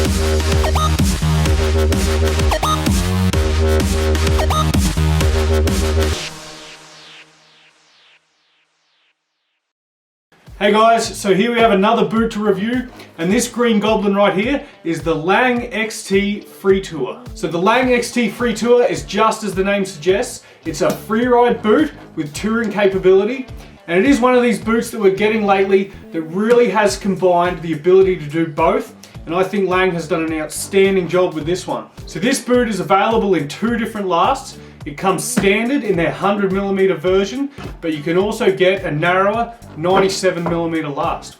Hey guys, so here we have another boot to review, and this green goblin right here is the Lange XT Freetour. So the Lange XT Freetour is just as the name suggests. It's a freeride boot with touring capability, and it is one of these boots that we're getting lately that really has combined the ability to do both, and I think Lange has done an outstanding job with this one. So this boot is available in two different lasts. It comes standard in their 100mm version, but you can also get a narrower 97mm last.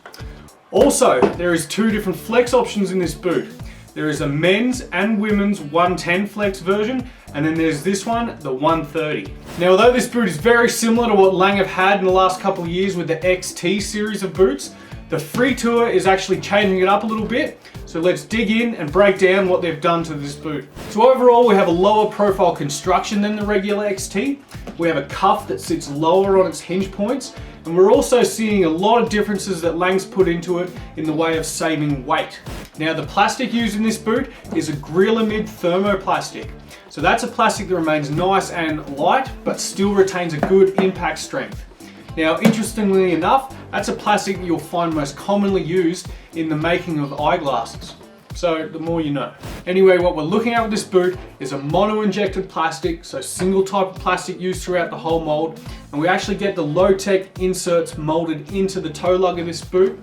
Also, there is two different flex options in this boot. There is a men's and women's 110 flex version, and then there's this one, the 130. Now, although this boot is very similar to what Lange have had in the last couple of years with the XT series of boots, the Freetour is actually changing it up a little bit. So let's dig in and break down what they've done to this boot. So overall, we have a lower profile construction than the regular XT. We have a cuff that sits lower on its hinge points, and we're also seeing a lot of differences that Lange's put into it in the way of saving weight. Now, the plastic used in this boot is a Grilamid thermoplastic. So that's a plastic that remains nice and light, but still retains a good impact strength. Now, interestingly enough, that's a plastic that you'll find most commonly used in the making of eyeglasses. So the more you know. Anyway, what we're looking at with this boot is a mono-injected plastic, so single type of plastic used throughout the whole mold, and we actually get the low-tech inserts molded into the toe lug of this boot.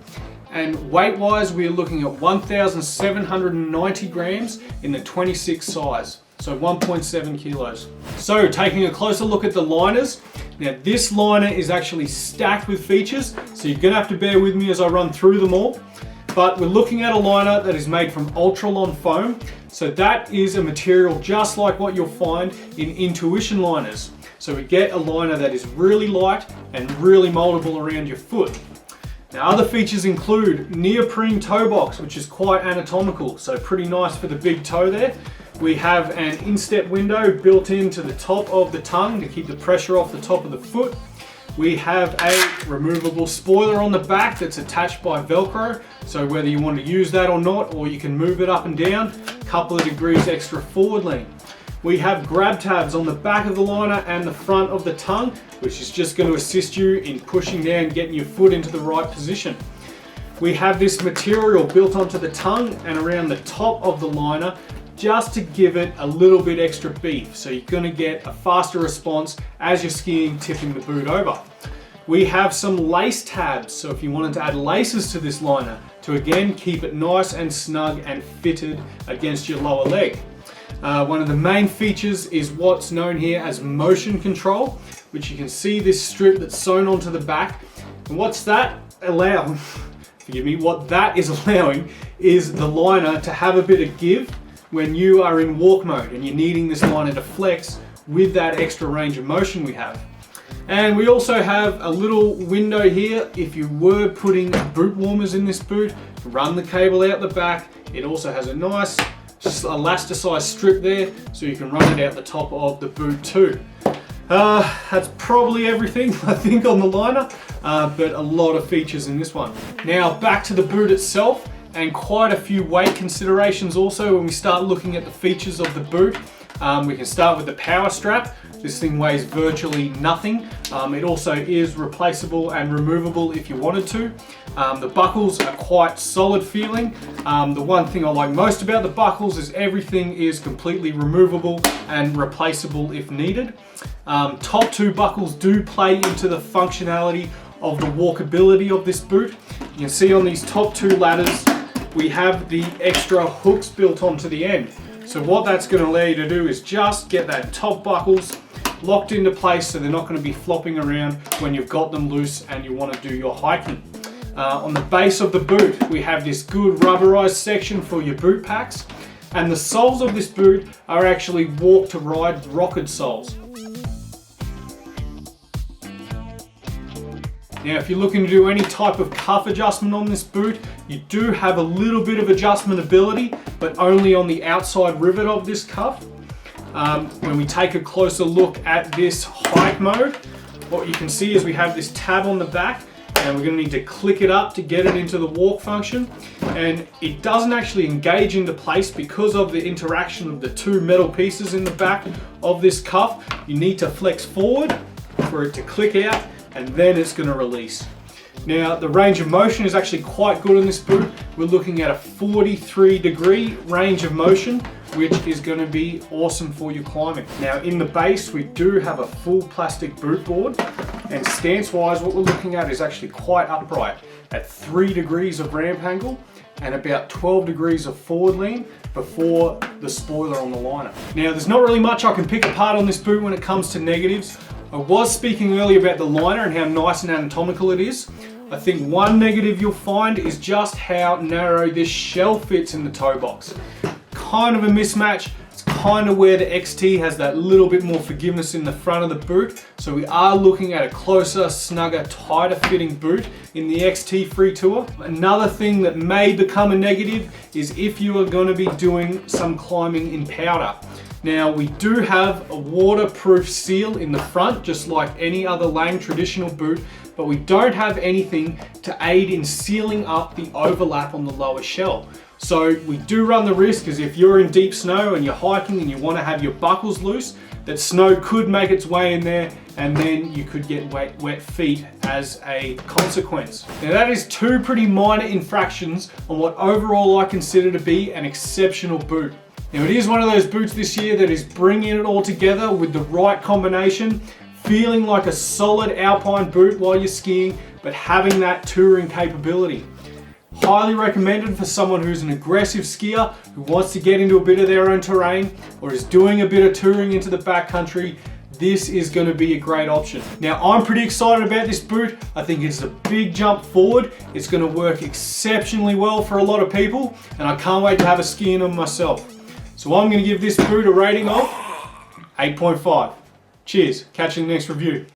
And weight-wise, we are looking at 1,790 grams in the 26 size. So 1.7 kilos. So taking a closer look at the liners. Now this liner is actually stacked with features, so you're gonna have to bear with me as I run through them all. But we're looking at a liner that is made from Ultralon foam. So that is a material just like what you'll find in Intuition liners. So we get a liner that is really light and really moldable around your foot. Now, other features include neoprene toe box, which is quite anatomical, so pretty nice for the big toe there. We have an instep window built into the top of the tongue to keep the pressure off the top of the foot. We have a removable spoiler on the back that's attached by Velcro, so whether you want to use that or not, or you can move it up and down, a couple of degrees extra forward lean. We have grab tabs on the back of the liner and the front of the tongue, which is just going to assist you in pushing down, getting your foot into the right position. We have this material built onto the tongue and around the top of the liner just to give it a little bit extra beef. So you're going to get a faster response as you're skiing, tipping the boot over. We have some lace tabs. So if you wanted to add laces to this liner to again keep it nice and snug and fitted against your lower leg. One of the main features is what's known here as motion control, which you can see this strip that's sewn onto the back. And what's that allowing? Forgive me, what that is allowing is the liner to have a bit of give when you are in walk mode and you're needing this liner to flex with that extra range of motion we have. And we also have a little window here if you were putting boot warmers in this boot, run the cable out the back. It also has a nice elasticized strip there, so you can run it out the top of the boot too. That's probably everything I think on the liner, but a lot of features in this one. Now back to the boot itself, and quite a few weight considerations also when we start looking at the features of the boot. We can start with the power strap. This thing weighs virtually nothing. It also is replaceable and removable if you wanted to. The buckles are quite solid feeling. The one thing I like most about the buckles is everything is completely removable and replaceable if needed. Top two buckles do play into the functionality of the walkability of this boot. You can see on these top two ladders, we have the extra hooks built onto the end. So what that's going to allow you to do is just get that top buckles locked into place so they're not going to be flopping around when you've got them loose and you want to do your hiking. On the base of the boot, we have this good rubberized section for your boot packs, and the soles of this boot are actually walk to ride rocket soles. Now, if you're looking to do any type of cuff adjustment on this boot, you do have a little bit of adjustment ability, but only on the outside rivet of this cuff. When we take a closer look at this hike mode, what you can see is we have this tab on the back, and we're going to need to click it up to get it into the walk function. And it doesn't actually engage into place because of the interaction of the two metal pieces in the back of this cuff. You need to flex forward for it to click out, and then it's going to release. Now, the range of motion is actually quite good on this boot. We're looking at a 43-degree range of motion, which is going to be awesome for your climbing. Now, in the base, we do have a full plastic boot board, and stance-wise, what we're looking at is actually quite upright at 3 degrees of ramp angle and about 12 degrees of forward lean before the spoiler on the liner. Now, there's not really much I can pick apart on this boot when it comes to negatives. I was speaking earlier about the liner and how nice and anatomical it is. I think one negative you'll find is just how narrow this shell fits in the toe box. Kind of a mismatch. It's kind of where the XT has that little bit more forgiveness in the front of the boot. So we are looking at a closer, snugger, tighter fitting boot in the XT Freetour. Another thing that may become a negative is if you are going to be doing some climbing in powder. Now, we do have a waterproof seal in the front, just like any other Lange traditional boot, but we don't have anything to aid in sealing up the overlap on the lower shell. So we do run the risk, as if you're in deep snow and you're hiking and you want to have your buckles loose, that snow could make its way in there, and then you could get wet feet as a consequence. Now, that is two pretty minor infractions on what overall I consider to be an exceptional boot. Now, it is one of those boots this year that is bringing it all together with the right combination, feeling like a solid alpine boot while you're skiing, but having that touring capability. Highly recommended for someone who's an aggressive skier, who wants to get into a bit of their own terrain, or is doing a bit of touring into the backcountry. This is going to be a great option. Now, I'm pretty excited about this boot. I think it's a big jump forward. It's going to work exceptionally well for a lot of people, and I can't wait to have a ski in them myself. So I'm going to give this boot a rating of 8.5. Cheers. Catch you in the next review.